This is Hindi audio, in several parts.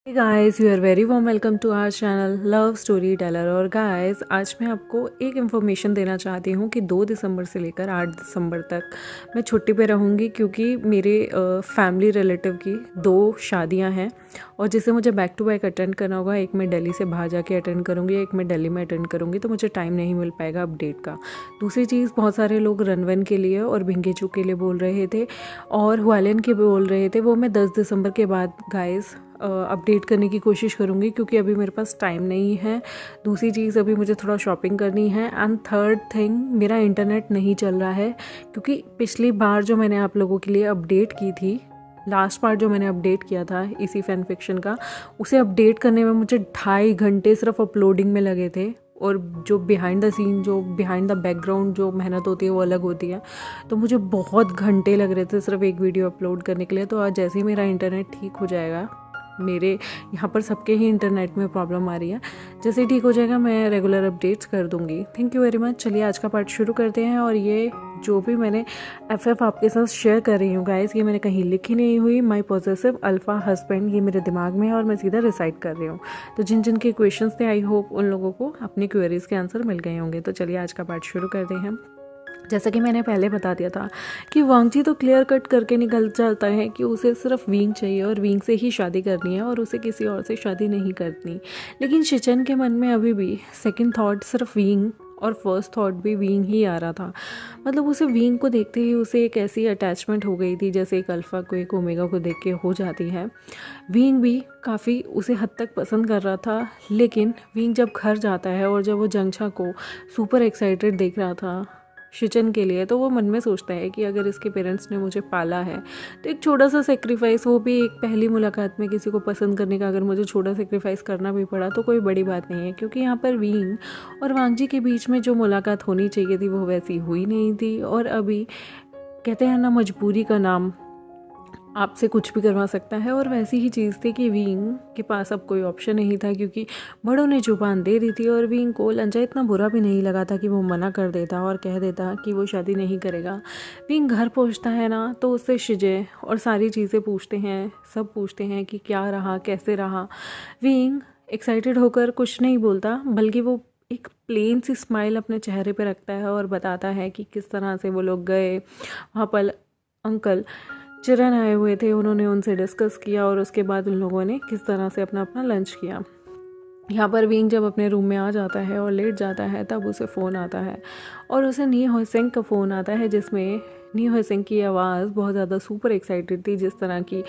Guys, you are very warm welcome to our channel love story teller. और गाइस, आज मैं आपको एक इन्फॉर्मेशन देना चाहती हूँ कि 2 दिसंबर से लेकर 8 दिसंबर तक मैं छुट्टी पे रहूँगी, क्योंकि मेरे फैमिली रिलेटिव की 2 शादियाँ हैं और जिसे मुझे बैक टू बैक अटेंड करना होगा। एक मैं दिल्ली से बाहर जाके अटेंड करूँगी, एक मैं दिल्ली में अटेंड करूँगी, तो मुझे टाइम नहीं मिल पाएगा अपडेट का। दूसरी चीज़, बहुत सारे लोग रनवन के लिए और भिंगेचू के लिए बोल रहे थे और हुआलिन के बोल रहे थे, वो मैं 10 दिसंबर के बाद गाइस अपडेट करने की कोशिश करूँगी, क्योंकि अभी मेरे पास टाइम नहीं है। दूसरी चीज़, अभी मुझे थोड़ा शॉपिंग करनी है। एंड थर्ड थिंग, मेरा इंटरनेट नहीं चल रहा है, क्योंकि पिछली बार जो मैंने आप लोगों के लिए अपडेट की थी, लास्ट पार्ट जो मैंने अपडेट किया था इसी फैन फिक्शन का, उसे अपडेट करने में मुझे 2.5 घंटे सिर्फ अपलोडिंग में लगे थे। और जो बिहाइंड द सीन, जो बिहाइंड द बैकग्राउंड जो मेहनत होती है वो अलग होती है। तो मुझे बहुत घंटे लग रहे थे सिर्फ एक वीडियो अपलोड करने के लिए। तो आज जैसे ही मेरा इंटरनेट ठीक हो जाएगा, मेरे यहाँ पर सबके ही इंटरनेट में प्रॉब्लम आ रही है, जैसे ठीक हो जाएगा मैं रेगुलर अपडेट्स कर दूँगी। Thank you very much. चलिए आज का पार्ट शुरू करते हैं। और ये जो भी मैंने एफ आपके साथ शेयर कर रही हूँ गाइस, ये मैंने कहीं लिखी नहीं हुई। माई पॉसेसिव अल्फ़ा हस्बैंड, ये मेरे दिमाग में है और मैं सीधा रिसाइट कर रही हूँ। तो जिन जिन के क्वेश्चंस थे, आई होप उन लोगों को अपनी क्वेरीज़ के आंसर मिल गए होंगे। तो चलिए आज का पार्ट शुरू करते हैं। जैसा कि मैंने पहले बता दिया था कि वांगजी तो क्लियर कट करके निकल जाता है कि उसे सिर्फ विंग चाहिए और विंग से ही शादी करनी है और उसे किसी और से शादी नहीं करनी। लेकिन शिचन के मन में अभी भी सेकंड थॉट सिर्फ विंग और फर्स्ट थॉट भी विंग ही आ रहा था। मतलब उसे विंग को देखते ही उसे एक ऐसी अटैचमेंट हो गई थी जैसे एक अल्फ़ा को एक ओमेगा को देख के हो जाती है। विंग भी काफ़ी उसे हद तक पसंद कर रहा था, लेकिन विंग जब घर जाता है और जब वो जंगछा को सुपर एक्साइटेड देख रहा था शिचन के लिए, तो वो मन में सोचता है कि अगर इसके पेरेंट्स ने मुझे पाला है तो एक छोटा सा सेक्रीफाइस, वो भी एक पहली मुलाकात में किसी को पसंद करने का, अगर मुझे छोटा सेक्रीफाइस करना भी पड़ा तो कोई बड़ी बात नहीं है। क्योंकि यहाँ पर विंग और वांगजी के बीच में जो मुलाकात होनी चाहिए थी वो वैसी हुई नहीं थी। और अभी कहते हैं ना, मजबूरी का नाम आपसे कुछ भी करवा सकता है, और वैसी ही चीज़ थी कि विंग के पास अब कोई ऑप्शन नहीं था, क्योंकि बड़ों ने जुबान दे दी थी। और विंग को लंजा इतना बुरा भी नहीं लगा था कि वो मना कर देता और कह देता कि वो शादी नहीं करेगा। विंग घर पहुंचता है ना, तो उससे शिजे और सारी चीज़ें पूछते हैं, सब पूछते हैं कि क्या रहा, कैसे रहा। विंग एक्साइटेड होकर कुछ नहीं बोलता, बल्कि वो एक प्लेन सी स्माइल अपने चेहरे पे रखता है और बताता है कि किस तरह से वो लोग गए वहाँ पर। अंकल चिरन आए हुए थे, उन्होंने उनसे डिस्कस किया और उसके बाद उन लोगों ने किस तरह से अपना अपना लंच किया। यहाँ पर विंग जब अपने रूम में आ जाता है और लेट जाता है, तब उसे फ़ोन आता है और उसे नी होसेंग का फ़ोन आता है, जिसमें नी होसेंग की आवाज़ बहुत ज़्यादा सुपर एक्साइटेड थी। जिस तरह की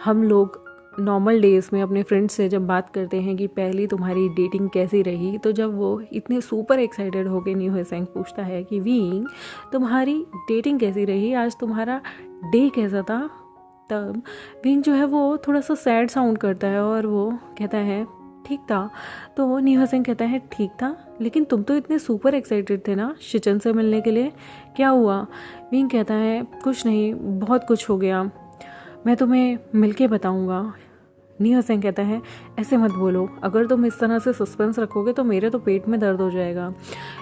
हम लोग नॉर्मल डेज़ में अपने फ्रेंड्स से जब बात करते हैं कि पहली तुम्हारी डेटिंग कैसी रही, तो जब वो इतने सुपर एक्साइटेड होकर नी होसेंग पूछता है कि विंग तुम्हारी डेटिंग कैसी रही, आज तुम्हारा डे कैसा था, तब विंग जो है वो थोड़ा सा सैड साउंड करता है और वो कहता है ठीक था। तो नी होसेंग कहता है ठीक था, लेकिन तुम तो इतने सुपर एक्साइटेड थे ना शिचन से मिलने के लिए, क्या हुआ? विंग कहता है कुछ नहीं, बहुत कुछ हो गया, मैं तुम्हें मिलके बताऊंगा। नी होसेंग कहता है ऐसे मत बोलो, अगर तुम इस तरह से सस्पेंस रखोगे तो मेरे तो पेट में दर्द हो जाएगा।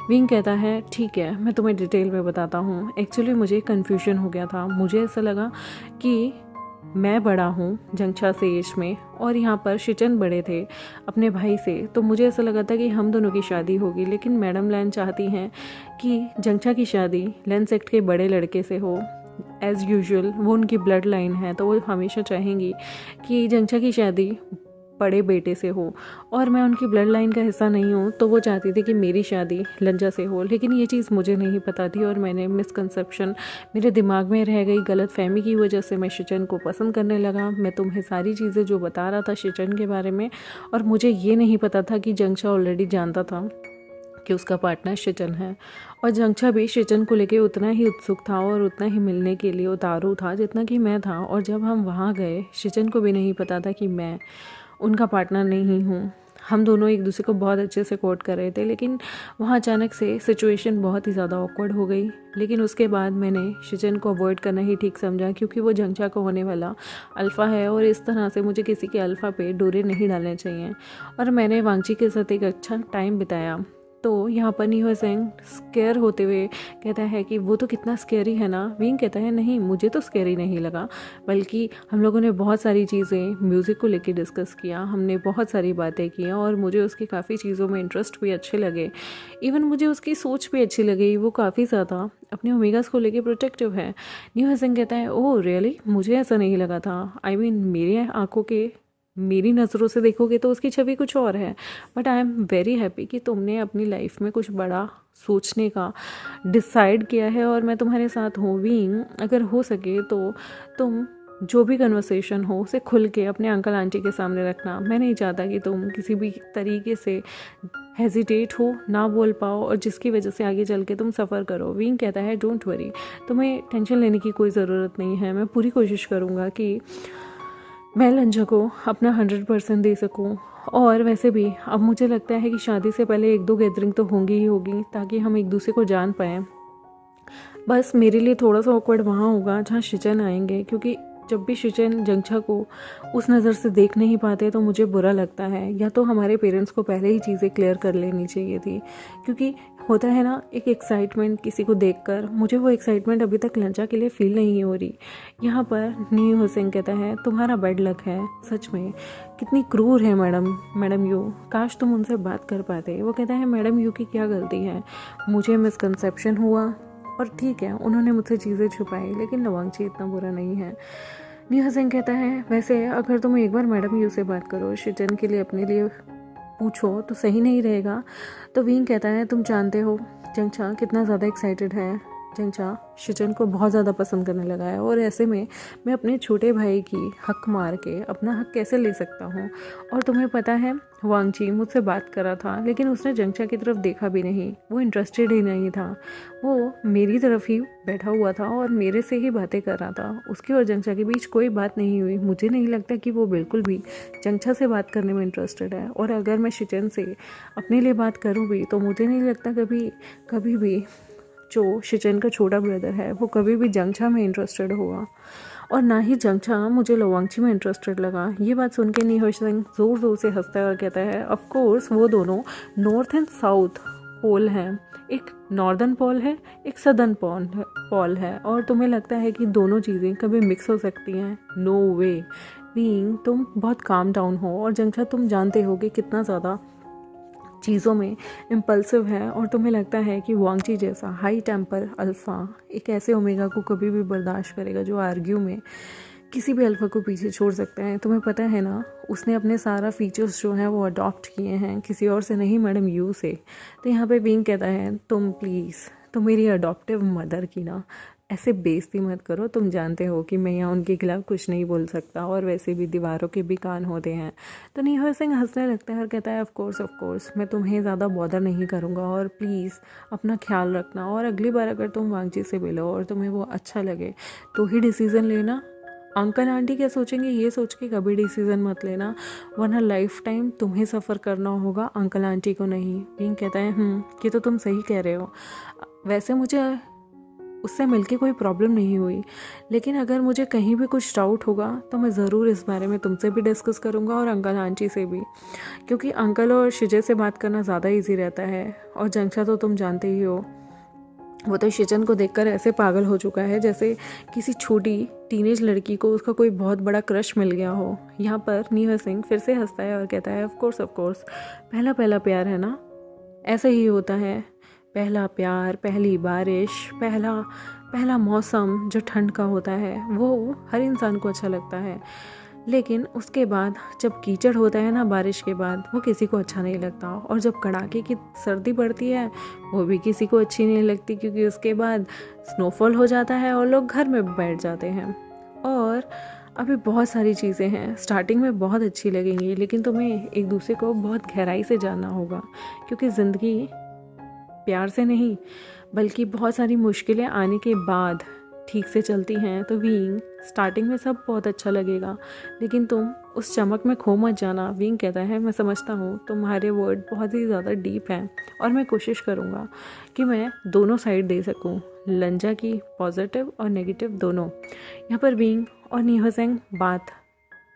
विंग कहता है ठीक है, मैं तुम्हें डिटेल में बताता हूँ। एक्चुअली मुझे कन्फ्यूजन हो गया था, मुझे ऐसा लगा कि मैं बड़ा हूँ जंगछा से एज में और यहाँ पर शिचन बड़े थे अपने भाई से, तो मुझे ऐसा लगा था कि हम दोनों की शादी होगी। लेकिन मैडम लैन चाहती हैं कि जंगछा की शादी लैन सेक्ट के बड़े लड़के से हो। एज़ यूजुअल वो उनकी ब्लड लाइन है, तो वो हमेशा चाहेंगी कि जंगछा की शादी बड़े बेटे से हो, और मैं उनकी ब्लड लाइन का हिस्सा नहीं हूँ, तो वो चाहती थी कि मेरी शादी लंजा से हो। लेकिन ये चीज़ मुझे नहीं पता थी और मैंने मिसकंसेप्शन मेरे दिमाग में रह गई, गलत फहमी की वजह से मैं शिचन को पसंद करने लगा। मैं तुम्हें सारी चीज़ें जो बता रहा था शिचन के बारे में, और मुझे ये नहीं पता था कि जंगछा ऑलरेडी जानता था कि उसका पार्टनर शिचन है, और जंगछा भी शिचन को लेके उतना ही उत्सुक था और उतना ही मिलने के लिए उतारू था जितना कि मैं था। और जब हम वहाँ गए, शिचन को भी नहीं पता था कि मैं उनका पार्टनर नहीं हूँ। हम दोनों एक दूसरे को बहुत अच्छे से कोर्ट कर रहे थे, लेकिन वहाँ अचानक से सिचुएशन बहुत ही ज़्यादा ऑकवर्ड हो गई। लेकिन उसके बाद मैंने शिचन को अवॉइड करना ही ठीक समझा, क्योंकि वो जंगछा को होने वाला अल्फ़ा है और इस तरह से मुझे किसी के अल्फ़ा पे डोरे नहीं डालने चाहिए। और मैंने वांगजी के साथ एक अच्छा टाइम बिताया। तो यहाँ पर नीहो सेंग स्केयर होते हुए कहता है कि वो तो कितना स्केरी है ना। विंग कहता है नहीं, मुझे तो स्केरी नहीं लगा, बल्कि हम लोगों ने बहुत सारी चीज़ें म्यूज़िक को लेके डिस्कस किया, हमने बहुत सारी बातें की और मुझे उसकी काफ़ी चीज़ों में इंटरेस्ट भी अच्छे लगे। इवन मुझे उसकी सोच भी अच्छी लगी, वो काफ़ी ज़्यादा अपने ओमेगास को लेके प्रोटेक्टिव है। नीहो सेंग कहता है ओह रियली, मुझे ऐसा नहीं लगा था। आई मीन मेरी आंखों के, मेरी नज़रों से देखोगे तो उसकी छवि कुछ और है, but I am very happy कि तुमने अपनी लाइफ में कुछ बड़ा सोचने का डिसाइड किया है और मैं तुम्हारे साथ हूँ। विंग अगर हो सके तो तुम जो भी कन्वर्सेशन हो उसे खुल के अपने अंकल आंटी के सामने रखना। मैं नहीं चाहता कि तुम किसी भी तरीके से हेजिटेट हो, ना बोल पाओ और जिसकी वजह से आगे चल के तुम सफ़र करो। विंग कहता है डोंट वरी, तुम्हें टेंशन लेने की कोई ज़रूरत नहीं है। मैं पूरी कोशिश करूँगा कि मैं लंजा को अपना 100% दे सकूं। और वैसे भी अब मुझे लगता है कि शादी से पहले 1-2 गैदरिंग तो होंगी ही होगी, ताकि हम एक दूसरे को जान पाएँ। बस मेरे लिए थोड़ा सा ऑकवर्ड वहाँ होगा जहाँ शिचन आएंगे, क्योंकि जब भी शिचन जंगछा को उस नज़र से देख नहीं पाते तो मुझे बुरा लगता है। या तो हमारे पेरेंट्स को पहले ही चीज़ें क्लियर कर लेनी चाहिए थी, क्योंकि होता है ना एक एक्साइटमेंट किसी को देखकर, मुझे वो एक्साइटमेंट अभी तक लंचा के लिए फील नहीं हो रही। यहाँ पर नीहो सेंग कहता है तुम्हारा बैड लक है, सच में कितनी क्रूर है मैडम यू, काश तुम उनसे बात कर पाते। वो कहता है मैडम यू की क्या गलती है, मुझे मिसकंसेप्शन हुआ और ठीक है उन्होंने मुझसे चीज़ें छुपाई, लेकिन लवांगची इतना बुरा नहीं है। नीहो सेंग कहता है वैसे अगर तुम एक बार मैडम यू से बात करो, शिचन के लिए अपने लिए पूछो तो सही नहीं रहेगा। तो विंग कहता है तुम जानते हो जंगछा कितना ज़्यादा एक्साइटेड है। जंगछा शिचन को बहुत ज़्यादा पसंद करने लगा है और ऐसे में मैं अपने छोटे भाई की हक मार के अपना हक कैसे ले सकता हूँ। और तुम्हें पता है वांगची मुझसे बात करा था, लेकिन उसने जंगछा की तरफ देखा भी नहीं, वो इंटरेस्टेड ही नहीं था। वो मेरी तरफ ही बैठा हुआ था और मेरे से ही बातें कर रहा था। उसकी और जंगछा के बीच कोई बात नहीं हुई। मुझे नहीं लगता कि वो बिल्कुल भी जंगछा से बात करने में इंटरेस्टेड है। और अगर मैं शिचन से अपने लिए बात करूँ भी तो मुझे नहीं लगता कभी भी जो शिचन का छोटा ब्रदर है वो कभी भी जंगछा में इंटरेस्टेड होगा, और ना ही जंगछा मुझे लवांगची में इंटरेस्टेड लगा। ये बात सुन के नीहो सेंग ज़ोर ज़ोर से हंसता है और कहता है ऑफ कोर्स वो दोनों नॉर्थ एंड साउथ पोल हैं, एक नॉर्दर्न पोल है एक सदर्न पोल है, और तुम्हें लगता है कि दोनों चीज़ें कभी मिक्स हो सकती हैं? नो वे। बीइंग तुम बहुत काम डाउन हो और जंगछा तुम जानते हो कि कितना ज़्यादा चीज़ों में इम्पल्सिव है, और तुम्हें लगता है कि वांगची जैसा हाई टेम्पर अल्फ़ा एक ऐसे ओमेगा को कभी भी बर्दाश्त करेगा जो आर्ग्यू में किसी भी अल्फ़ा को पीछे छोड़ सकता है। तुम्हें पता है ना उसने अपने सारा फीचर्स जो हैं वो अडॉप्ट किए हैं किसी और से नहीं, मैडम यू से। तो यहाँ पे विंग कहता है तुम प्लीज़ तुम मेरी अडॉप्टिव मदर की ना ऐसे बेइज्जती मत करो, तुम जानते हो कि मैं यहाँ उनके खिलाफ कुछ नहीं बोल सकता और वैसे भी दीवारों के भी कान होते हैं। तो नीहो सेंग हंसने लगता है और कहता है ऑफ कोर्स मैं तुम्हें ज़्यादा बॉदर नहीं करूँगा, और प्लीज़ अपना ख्याल रखना, और अगली बार अगर तुम वांगची से मिलो और तुम्हें वो अच्छा लगे तो ही डिसीज़न लेना। अंकल आंटी क्या सोचेंगे ये सोच के कभी डिसीज़न मत लेना, वरना लाइफ टाइम तुम्हें सफ़र करना होगा, अंकल आंटी को नहीं। विंग कहता है ये तो तुम सही कह रहे हो। वैसे मुझे उससे मिलके कोई प्रॉब्लम नहीं हुई, लेकिन अगर मुझे कहीं भी कुछ डाउट होगा तो मैं ज़रूर इस बारे में तुमसे भी डिस्कस करूँगा और अंकल आंटी से भी, क्योंकि अंकल और शिजे से बात करना ज़्यादा इजी रहता है। और जंगछा तो तुम जानते ही हो, वो तो शिचन को देखकर ऐसे पागल हो चुका है जैसे किसी छोटी टीनेज लड़की को उसका कोई बहुत बड़ा क्रश मिल गया हो। यहाँ पर नीहो सेंग फिर से हंसता है और कहता है ऑफ कोर्स पहला प्यार है ना, ऐसा ही होता है। पहला प्यार, पहली बारिश, पहला मौसम जो ठंड का होता है वो हर इंसान को अच्छा लगता है, लेकिन उसके बाद जब कीचड़ होता है ना बारिश के बाद, वो किसी को अच्छा नहीं लगता। और जब कड़ाके की सर्दी पड़ती है वो भी किसी को अच्छी नहीं लगती, क्योंकि उसके बाद स्नोफॉल हो जाता है और लोग घर में बैठ जाते हैं। और अभी बहुत सारी चीज़ें हैं, स्टार्टिंग में बहुत अच्छी लगेंगी, लेकिन तुम्हें एक दूसरे को बहुत गहराई से जानना होगा, क्योंकि ज़िंदगी प्यार से नहीं बल्कि बहुत सारी मुश्किलें आने के बाद ठीक से चलती हैं। तो विंग स्टार्टिंग में सब बहुत अच्छा लगेगा, लेकिन तुम उस चमक में खो मत जाना। विंग कहता है मैं समझता हूँ तुम्हारे वर्ड बहुत ही ज़्यादा डीप हैं, और मैं कोशिश करूँगा कि मैं दोनों साइड दे सकूँ, लंजा की पॉजिटिव और नेगेटिव दोनों। यहाँ पर विंग और नीहो सेंग बात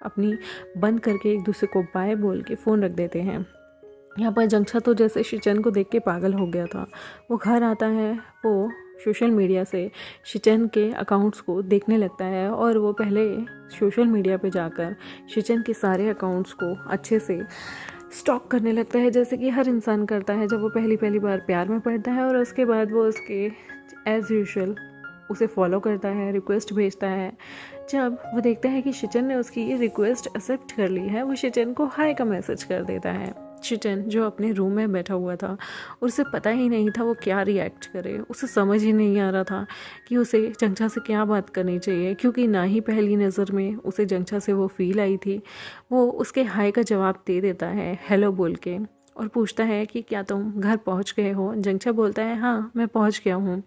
अपनी बंद करके एक दूसरे को बाय बोल के फ़ोन रख देते हैं। यहाँ पर जंक्षा तो जैसे शिचन को देख के पागल हो गया था। वो घर आता है, वो सोशल मीडिया से शिचन के अकाउंट्स को देखने लगता है और वो पहले सोशल मीडिया पे जाकर शिचन के सारे अकाउंट्स को अच्छे से स्टॉक करने लगता है, जैसे कि हर इंसान करता है जब वो पहली पहली बार प्यार में पड़ता है। और उसके बाद वो उसके एज़ यूजुअल उसे फॉलो करता है, रिक्वेस्ट भेजता है। जब वो देखता है कि शिचन ने उसकी ये रिक्वेस्ट एक्सेप्ट कर ली है, वो शिचन को हाय का मैसेज कर देता है। शिचन जो अपने रूम में बैठा हुआ था, उसे पता ही नहीं था वो क्या रिएक्ट करे। उसे समझ ही नहीं आ रहा था कि उसे जंक्षा से क्या बात करनी चाहिए, क्योंकि ना ही पहली नज़र में उसे जंक्षा से वो फील आई थी। वो उसके हाय का जवाब दे देता है हेलो बोल के, और पूछता है कि क्या तुम घर पहुंच गए हो। जंक्षा बोलता है हाँ मैं पहुंच गया हूँ,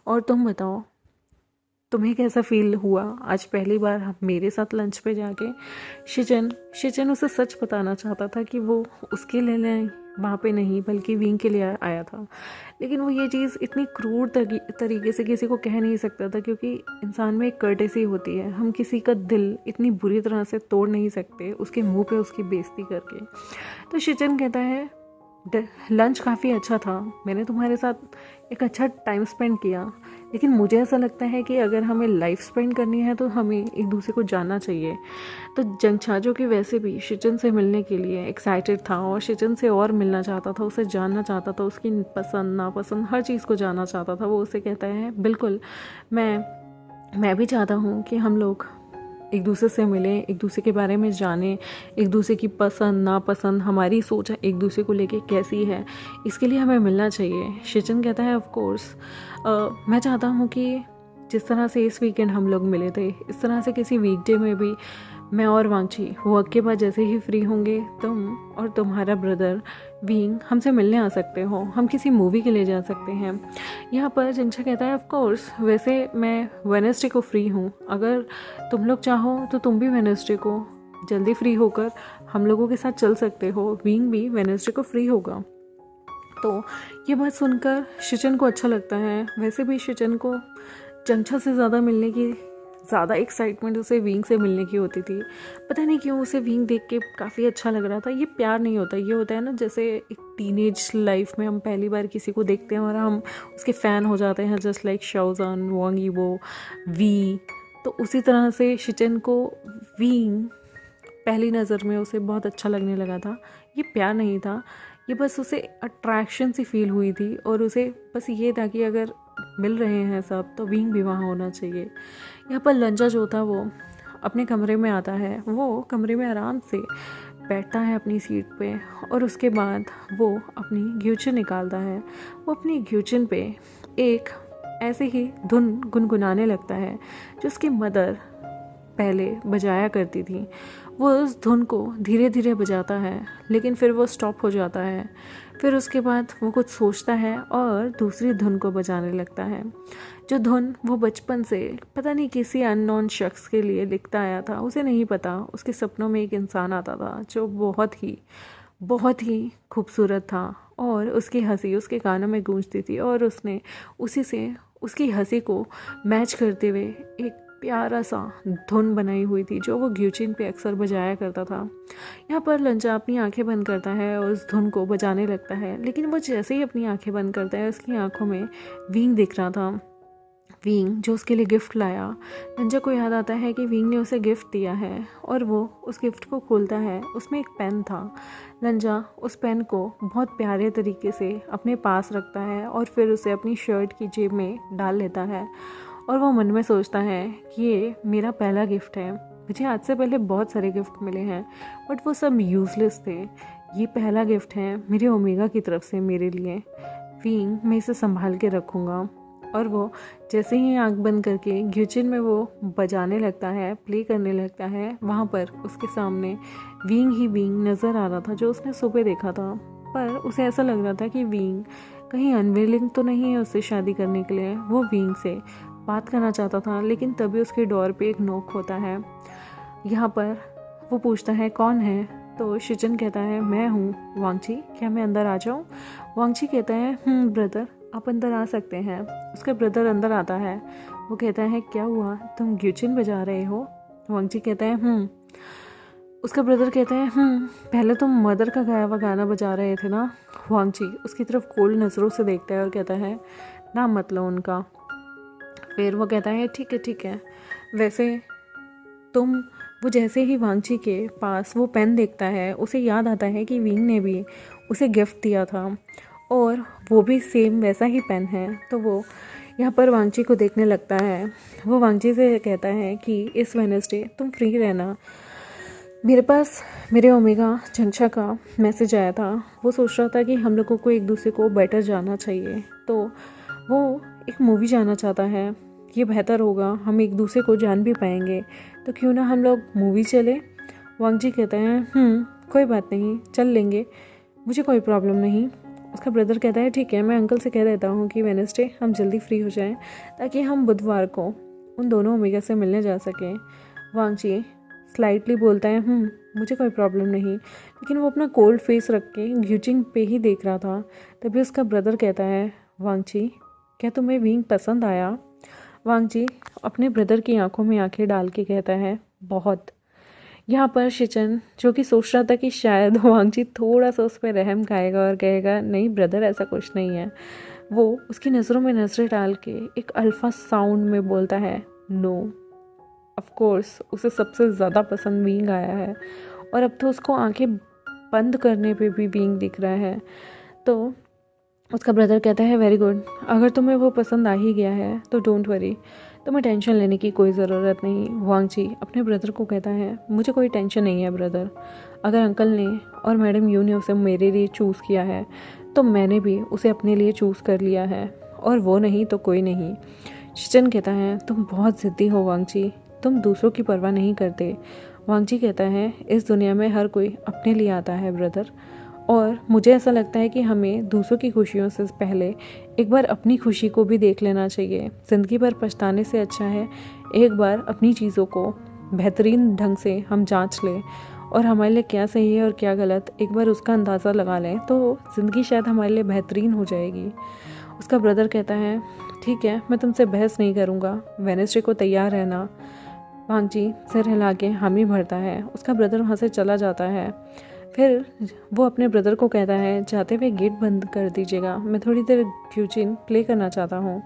और तुम बताओ तुम्हें कैसा फील हुआ आज पहली बार मेरे साथ लंच पे जाके। शिचन उसे सच बताना चाहता था कि वो उसके लिए वहाँ पे नहीं बल्कि विंग के लिए आया था, लेकिन वो ये चीज़ इतनी क्रूर तरीके से किसी को कह नहीं सकता था, क्योंकि इंसान में एक कर्टेसी होती है। हम किसी का दिल इतनी बुरी तरह से तोड़ नहीं सकते उसके मुंह पे उसकी बेइज्जती करके। तो शिचन कहता है लंच काफ़ी अच्छा था, मैंने तुम्हारे साथ एक अच्छा टाइम स्पेंड किया, लेकिन मुझे ऐसा लगता है कि अगर हमें लाइफ स्पेंड करनी है तो हमें एक दूसरे को जानना चाहिए। तो जंक्षा जो कि वैसे भी शिचन से मिलने के लिए एक्साइटेड था और शिचन से और मिलना चाहता था, उसे जानना चाहता था, उसकी पसंद नापसंद हर चीज़ को जानना चाहता था। वो उसे कहता है बिल्कुल मैं भी चाहता हूँ कि हम लोग एक दूसरे से मिलें, एक दूसरे के बारे में जानें, एक दूसरे की पसंद नापसंद, हमारी सोच एक दूसरे को लेके कैसी है, इसके लिए हमें मिलना चाहिए। शिचन कहता है ऑफ कोर्स मैं चाहता हूँ कि जिस तरह से इस वीकेंड हम लोग मिले थे, इस तरह से किसी वीकडे में भी मैं और वांगची वर्क के बाद जैसे ही फ्री होंगे तुम और तुम्हारा ब्रदर विंग हमसे मिलने आ सकते हो, हम किसी मूवी के लिए जा सकते हैं। यहाँ पर जंक्षा कहता है ऑफ कोर्स वैसे मैं वेडनेसडे को फ्री हूँ, अगर तुम लोग चाहो तो तुम भी वेडनेसडे को जल्दी फ्री होकर हम लोगों के साथ चल सकते हो, विंग भी वेडनेसडे को फ्री होगा। तो ये बात सुनकर शिचन को अच्छा लगता है। वैसे भी शिचन को जंक्षा से ज़्यादा मिलने की ज़्यादा एक्साइटमेंट उसे विंग से मिलने की होती थी। पता नहीं क्यों उसे विंग देख के काफ़ी अच्छा लग रहा था। ये प्यार नहीं होता, ये होता है ना जैसे एक टीनेज लाइफ में हम पहली बार किसी को देखते हैं और हम उसके फ़ैन हो जाते हैं, जस्ट लाइक शाओजान, वांग यीबो, वी। तो उसी तरह से शिचन को विंग पहली नज़र में उसे बहुत अच्छा लगने लगा था। ये प्यार नहीं था, ये बस उसे अट्रैक्शन सी फील हुई थी, और उसे बस ये था कि अगर मिल रहे हैं सब तो विंग भी वहाँ होना चाहिए। यहाँ पर लंजा जो था वो अपने कमरे में आता है, वो कमरे में आराम से बैठता है अपनी सीट पे, और उसके बाद वो अपनी ग्यूचिन निकालता है। वो अपनी ग्यूचिन पे एक ऐसे ही धुन गुनगुनाने लगता है जो उसकी मदर पहले बजाया करती थी। वो उस धुन को धीरे धीरे बजाता है, लेकिन फिर वो स्टॉप हो जाता है। फिर उसके बाद वो कुछ सोचता है और दूसरी धुन को बजाने लगता है, जो धुन वो बचपन से पता नहीं किसी अननोन शख्स के लिए लिखता आया था। उसे नहीं पता, उसके सपनों में एक इंसान आता था जो बहुत ही खूबसूरत था, और उसकी हंसी उसके कानों में गूंजती थी, और उसने उसी से उसकी हंसी को मैच करते हुए एक प्यारा सा धुन बनाई हुई थी जो वो ग्यूचिन पे अक्सर बजाया करता था। यहाँ पर लंजा अपनी आंखें बंद करता है और उस धुन को बजाने लगता है, लेकिन वो जैसे ही अपनी आंखें बंद करता है उसकी आंखों में विंग दिख रहा था। विंग जो उसके लिए गिफ्ट लाया। लंजा को याद आता है कि विंग ने उसे गिफ्ट दिया है, और वो उस गिफ्ट को खोलता है। उसमें एक पेन था। लंजा उस पेन को बहुत प्यारे तरीके से अपने पास रखता है और फिर उसे अपनी शर्ट की जेब में डाल लेता है, और वो मन में सोचता है कि ये मेरा पहला गिफ्ट है। मुझे आज से पहले बहुत सारे गिफ्ट मिले हैं, बट वो सब यूज़लेस थे। ये पहला गिफ्ट है मेरे ओमेगा की तरफ से मेरे लिए। विंग मैं इसे संभाल के रखूँगा। और वो जैसे ही आंख बंद करके ग्यूचिन में वो बजाने लगता है, प्ले करने लगता है, वहाँ पर उसके सामने विंग ही विंग नज़र आ रहा था जो उसने सुबह देखा था। पर उसे ऐसा लग रहा था कि विंग कहीं अनविलिंग तो नहीं है उससे शादी करने के लिए। वो विंग से बात करना चाहता था, लेकिन तभी उसके डोर पे एक नोक होता है। यहाँ पर वो पूछता है कौन है, तो शिचन कहता है मैं हूँ वांगची, क्या मैं अंदर आ जाऊँ। वांगची कहता है ब्रदर आप अंदर आ सकते हैं। उसका ब्रदर अंदर आता है। वो कहता है क्या हुआ, तुम ग्यूचिन बजा रहे हो। वांगची कहता है उसका ब्रदर कहता है पहले तुम मदर का गाया हुआ गाना बजा रहे थे ना। वांगची उसकी तरफ कोल्ड नज़रों से देखता है और कहता है नाम मत लो उनका। फिर वो कहता है ठीक है। वैसे तुम वो जैसे ही वांगची के पास वो पेन देखता है उसे याद आता है कि विंग ने भी उसे गिफ्ट दिया था और वो भी सेम वैसा ही पेन है। तो वो यहाँ पर वांगची को देखने लगता है। वो वांगची से कहता है कि इस वेडनेसडे तुम फ्री रहना। मेरे पास मेरे ओमेगा चंचा का मैसेज आया था। वो सोच रहा था कि हम लोगों को एक दूसरे को बेटर जानना चाहिए, तो वो एक मूवी जाना चाहता है। ये बेहतर होगा, हम एक दूसरे को जान भी पाएंगे, तो क्यों ना हम लोग मूवी चले। वांगजी कहते हैं कोई बात नहीं, चल लेंगे, मुझे कोई प्रॉब्लम नहीं। उसका ब्रदर कहता है ठीक है, मैं अंकल से कह देता हूँ कि वेडनेसडे हम जल्दी फ्री हो जाएं ताकि हम बुधवार को उन दोनों ओमेगा से मिलने जा सकें। वांगजी स्लाइटली बोलता है मुझे कोई प्रॉब्लम नहीं, लेकिन वो अपना कोल्ड फेस रख के ग्यूचिंग पे ही देख रहा था। तभी उसका ब्रदर कहता है वांगची क्या तुम्हें विंग पसंद आया। वांगची अपने ब्रदर की आंखों में आंखें डाल के कहता है बहुत। यहाँ पर शिचन जो कि सोच रहा था कि शायद वांगची थोड़ा सा उस पर रहम खाएगा और कहेगा नहीं ब्रदर ऐसा कुछ नहीं है, वो उसकी नज़रों में नज़रें डाल के एक अल्फा साउंड में बोलता है नो। ऑफ कोर्स उसे सबसे ज़्यादा पसंद विंग आया है और अब तो उसको आंखें बंद करने पे भी विंग दिख रहा है। तो उसका ब्रदर कहता है वेरी गुड, अगर तुम्हें वो पसंद आ ही गया है तो डोंट वरी, तुम्हें टेंशन लेने की कोई ज़रूरत नहीं। वांगची अपने ब्रदर को कहता है मुझे कोई टेंशन नहीं है ब्रदर, अगर अंकल ने और मैडम यू ने उसे मेरे लिए चूज़ किया है तो मैंने भी उसे अपने लिए चूज़ कर लिया है, और वो नहीं तो कोई नहीं। शिचन कहता है तुम बहुत ज़िद्दी हो वांगची, तुम दूसरों की परवाह नहीं करते। वांगची कहता है इस दुनिया में हर कोई अपने लिए आता है ब्रदर, और मुझे ऐसा लगता है कि हमें दूसरों की खुशियों से पहले एक बार अपनी खुशी को भी देख लेना चाहिए। ज़िंदगी भर पछताने से अच्छा है एक बार अपनी चीज़ों को बेहतरीन ढंग से हम जांच लें और हमारे लिए क्या सही है और क्या गलत एक बार उसका अंदाज़ा लगा लें, तो ज़िंदगी शायद हमारे लिए बेहतरीन हो जाएगी। उसका ब्रदर कहता है ठीक है, मैं तुमसे बहस नहीं करूँगा, वेडनेसडे को तैयार रहना। वांगची सिर हिला के हामी भरता है। उसका ब्रदर वहाँ से चला जाता है। फिर वो अपने ब्रदर को कहता है जाते हुए गेट बंद कर दीजिएगा, मैं थोड़ी देर ग्यूचिन प्ले करना चाहता हूँ।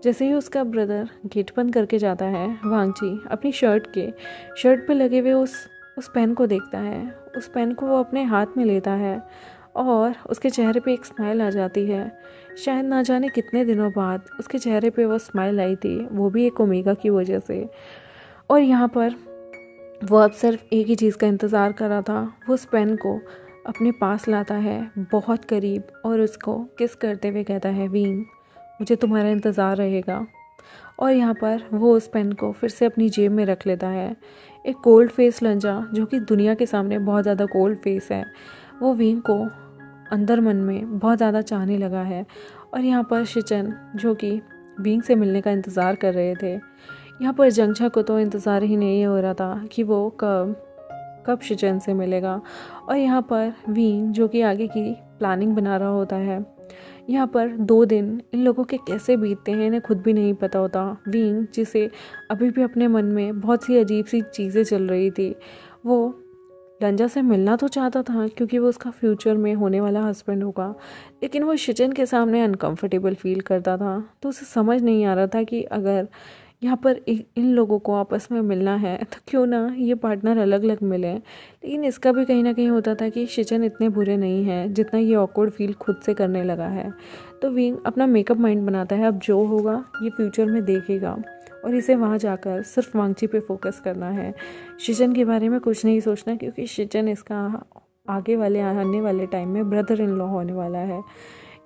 जैसे ही उसका ब्रदर गेट बंद करके जाता है, वांगची अपनी शर्ट पे लगे हुए उस पेन को देखता है। उस पेन को वो अपने हाथ में लेता है और उसके चेहरे पे एक स्माइल आ जाती है। शायद ना जाने कितने दिनों बाद उसके चेहरे पे वो स्माइल आई थी, वो भी एक ओमेगा की वजह से। और यहाँ पर वो अब सिर्फ एक ही चीज़ का इंतज़ार कर रहा था। वो उस पेन को अपने पास लाता है बहुत करीब और उसको किस करते हुए कहता है विंग मुझे तुम्हारा इंतज़ार रहेगा। और यहाँ पर वो उस पेन को फिर से अपनी जेब में रख लेता है। एक कोल्ड फेस लंजा जो कि दुनिया के सामने बहुत ज़्यादा कोल्ड फेस है, वो विंग को अंदर मन में बहुत ज़्यादा चाहने लगा है। और यहाँ पर शिचन जो कि विंग से मिलने का इंतज़ार कर रहे थे, यहाँ पर जंगछा को तो इंतज़ार ही नहीं हो रहा था कि वो कब शिचन से मिलेगा। और यहाँ पर विंग जो कि आगे की प्लानिंग बना रहा होता है। यहाँ पर 2 दिन इन लोगों के कैसे बीतते हैं इन्हें खुद भी नहीं पता होता। विंग जिसे अभी भी अपने मन में बहुत सी अजीब सी चीज़ें चल रही थी, वो लंजा से मिलना तो चाहता था क्योंकि वो उसका फ्यूचर में होने वाला हस्बैंड होगा, लेकिन वो शिचन के सामने अनकंफर्टेबल फील करता था। तो उसे समझ नहीं आ रहा था कि अगर यहाँ पर इन लोगों को आपस में मिलना है तो क्यों ना ये पार्टनर अलग अलग मिले। लेकिन इसका भी कहीं ना कहीं होता था कि शिचन इतने बुरे नहीं हैं जितना ये ऑकवर्ड फील खुद से करने लगा है। तो विंग अपना मेकअप माइंड बनाता है, अब जो होगा ये फ्यूचर में देखेगा और इसे वहाँ जाकर सिर्फ वांगची पे फोकस करना है। शिचन के बारे में कुछ नहीं सोचना क्योंकि शिचन इसका आने वाले टाइम में ब्रदर इन लॉ होने वाला है।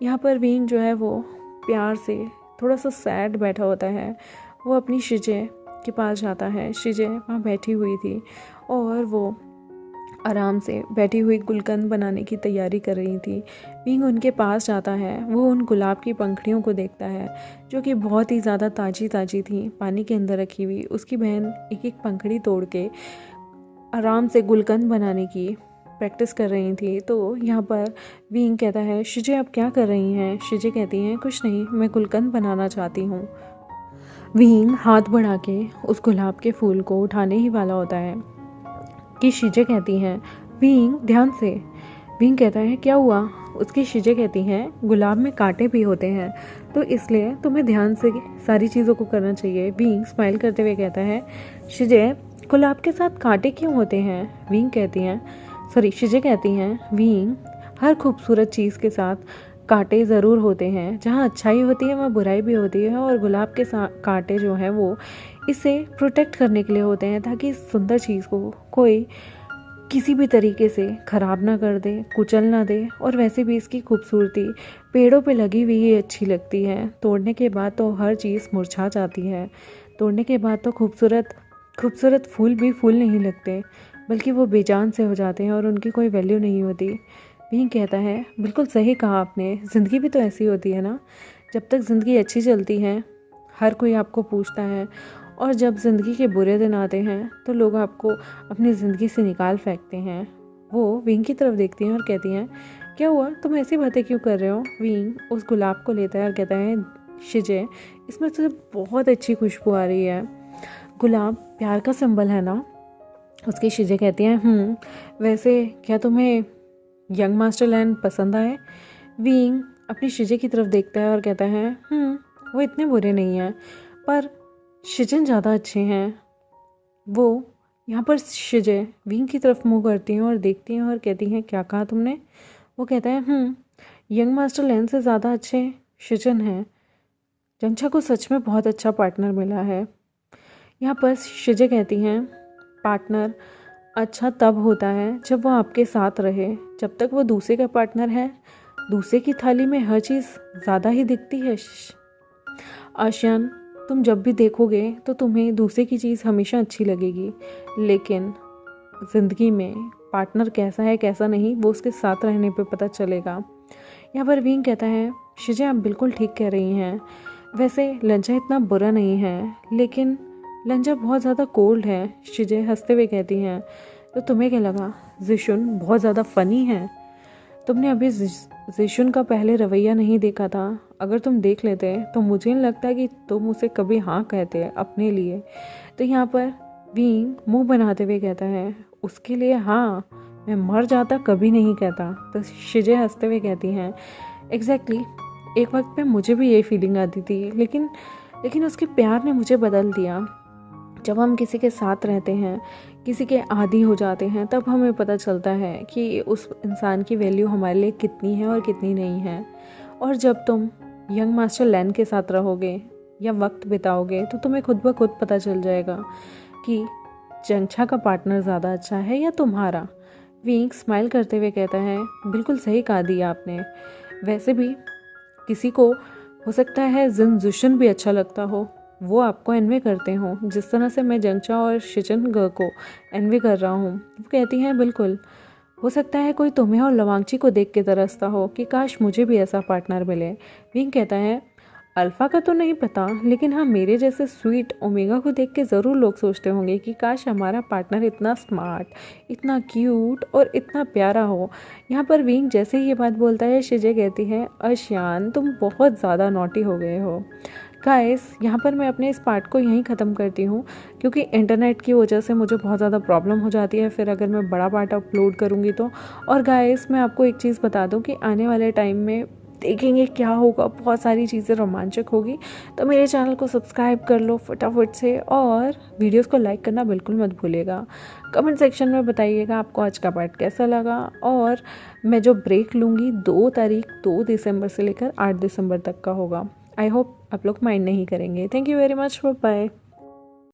यहाँ पर विंग जो है वो प्यार से थोड़ा सा सैड बैठा होता है। वो अपनी शिजे के पास जाता है। शिजे वहाँ बैठी हुई थी और वो आराम से बैठी हुई गुलकंद बनाने की तैयारी कर रही थी। विंग उनके पास जाता है। वो उन गुलाब की पंखड़ियों को देखता है जो कि बहुत ही ज़्यादा ताज़ी थी, पानी के अंदर रखी हुई। उसकी बहन एक एक पंखड़ी तोड़ के आराम से गुलकंद बनाने की प्रैक्टिस कर रही थी। तो यहाँ पर विंग कहता है शिजे आप क्या कर रही हैं। शिजे कहती हैं कुछ नहीं, मैं गुलकंद बनाना चाहती हूँ। विंग हाथ बढ़ा के उस गुलाब के फूल को उठाने ही वाला होता है कि शिजे कहती हैं विंग ध्यान से। विंग कहता है क्या हुआ। उसकी शिजे कहती हैं गुलाब में कांटे भी होते हैं, तो इसलिए तुम्हें ध्यान से सारी चीज़ों को करना चाहिए। विंग स्माइल करते हुए कहता है शिजे गुलाब के साथ कांटे क्यों होते हैं। विंग कहती हैं शिजे कहती हैं विंग हर खूबसूरत चीज़ के साथ कांटे ज़रूर होते हैं। जहाँ अच्छाई होती है वहाँ बुराई भी होती है, और गुलाब के कांटे जो हैं वो इसे प्रोटेक्ट करने के लिए होते हैं, ताकि इस सुंदर चीज़ को कोई किसी भी तरीके से ख़राब ना कर दे, कुचल ना दे। और वैसे भी इसकी खूबसूरती पेड़ों पे लगी हुई ही अच्छी लगती है, तोड़ने के बाद तो हर चीज़ मुरझा जाती है। तोड़ने के बाद तो खूबसूरत फूल भी फूल नहीं लगते, बल्कि वो बेजान से हो जाते हैं और उनकी कोई वैल्यू नहीं होती। विंग कहता है बिल्कुल सही कहा आपने, ज़िंदगी भी तो ऐसी होती है ना। जब तक ज़िंदगी अच्छी चलती है हर कोई आपको पूछता है, और जब ज़िंदगी के बुरे दिन आते हैं तो लोग आपको अपनी ज़िंदगी से निकाल फेंकते हैं। वो विंग की तरफ देखती हैं और कहती हैं क्या हुआ, तुम ऐसी बातें क्यों कर रहे हो। विंग उस गुलाब को लेता है और कहता है शिजे इसमें तो बहुत अच्छी खुशबू आ रही है। गुलाब प्यार का सिंबल है ना। उसकी शिजे कहती हैं वैसे क्या तुम्हें यंग मास्टर लैंड पसंद आए। विंग अपनी शिजे की तरफ देखता है और कहता है वो इतने बुरे नहीं हैं, पर शिजन ज़्यादा अच्छे हैं। वो यहाँ पर शिजे विंग की तरफ मुँह करती हैं और देखती हैं और कहती हैं क्या कहा तुमने। वो कहता है यंग मास्टर लैंड से ज़्यादा अच्छे शिजन हैं। जंगछा को सच में बहुत अच्छा पार्टनर मिला है। यहाँ पर शिजे कहती हैं पार्टनर अच्छा तब होता है जब वो आपके साथ रहे। जब तक वो दूसरे का पार्टनर है, दूसरे की थाली में हर चीज़ ज़्यादा ही दिखती है। आशियान तुम जब भी देखोगे तो तुम्हें दूसरे की चीज़ हमेशा अच्छी लगेगी, लेकिन ज़िंदगी में पार्टनर कैसा है कैसा नहीं वो उसके साथ रहने पे पता चलेगा। यहाँ पर विंग कहता है शिजे आप बिल्कुल ठीक कह रही हैं। वैसे लंचा इतना बुरा नहीं है, लेकिन लंचा बहुत ज़्यादा कोल्ड है। शिजे हंसते हुए कहती हैं तो तुम्हें क्या लगा जिशुन बहुत ज़्यादा फ़नी है। तुमने अभी जिशुन का पहले रवैया नहीं देखा था। अगर तुम देख लेते तो मुझे नहीं लगता कि तुम उसे कभी हाँ कहते अपने लिए। तो यहाँ पर विंग मुंह बनाते हुए कहता है उसके लिए हाँ मैं मर जाता कभी नहीं कहता। तो शिजे हंसते हुए कहती हैं एग्जैक्टली एक वक्त पे मुझे भी ये फीलिंग आती थी, लेकिन उसके प्यार ने मुझे बदल दिया। जब हम किसी के साथ रहते हैं, किसी के आदी हो जाते हैं, तब हमें पता चलता है कि उस इंसान की वैल्यू हमारे लिए कितनी है और कितनी नहीं है। और जब तुम यंग मास्टर लैन के साथ रहोगे या वक्त बिताओगे तो तुम्हें खुद ब खुद पता चल जाएगा कि जंगछा का पार्टनर ज़्यादा अच्छा है या तुम्हारा। विंग स्माइल करते हुए कहता है बिल्कुल सही कहा दिया आपने। वैसे भी किसी को हो सकता है जिशुन भी अच्छा लगता हो, वो आपको एनवे करते हों जिस तरह से मैं जंगछा और शिजन ग को एनवे कर रहा हूँ। वो कहती हैं बिल्कुल हो सकता है कोई तुम्हें और लवांगची को देख के तरसता हो कि काश मुझे भी ऐसा पार्टनर मिले। विंग कहता है अल्फ़ा का तो नहीं पता, लेकिन हाँ मेरे जैसे स्वीट ओमेगा को देख के ज़रूर लोग सोचते होंगे कि काश हमारा पार्टनर इतना स्मार्ट, इतना क्यूट और इतना प्यारा हो। यहाँ पर विंग जैसे ही ये बात बोलता है शिजे कहती है आशियान तुम बहुत ज़्यादा नॉटी हो गए हो। गाइस यहाँ पर मैं अपने इस पार्ट को यहीं ख़त्म करती हूँ, क्योंकि इंटरनेट की वजह से मुझे बहुत ज़्यादा प्रॉब्लम हो जाती है फिर अगर मैं बड़ा पार्ट अपलोड करूँगी तो। और गाइस मैं आपको एक चीज़ बता दूँ कि आने वाले टाइम में देखेंगे क्या होगा, बहुत सारी चीज़ें रोमांचक होगी। तो मेरे चैनल को सब्सक्राइब कर लो फटाफट से, और वीडियोस को लाइक करना बिल्कुल मत भूलिएगा। कमेंट सेक्शन में बताइएगा आपको आज का पार्ट कैसा लगा। और मैं जो ब्रेक लूँगी 2 दिसंबर से लेकर 8 दिसंबर तक का होगा। आई होप आप लोग माइंड नहीं करेंगे। Thank you very much, bye.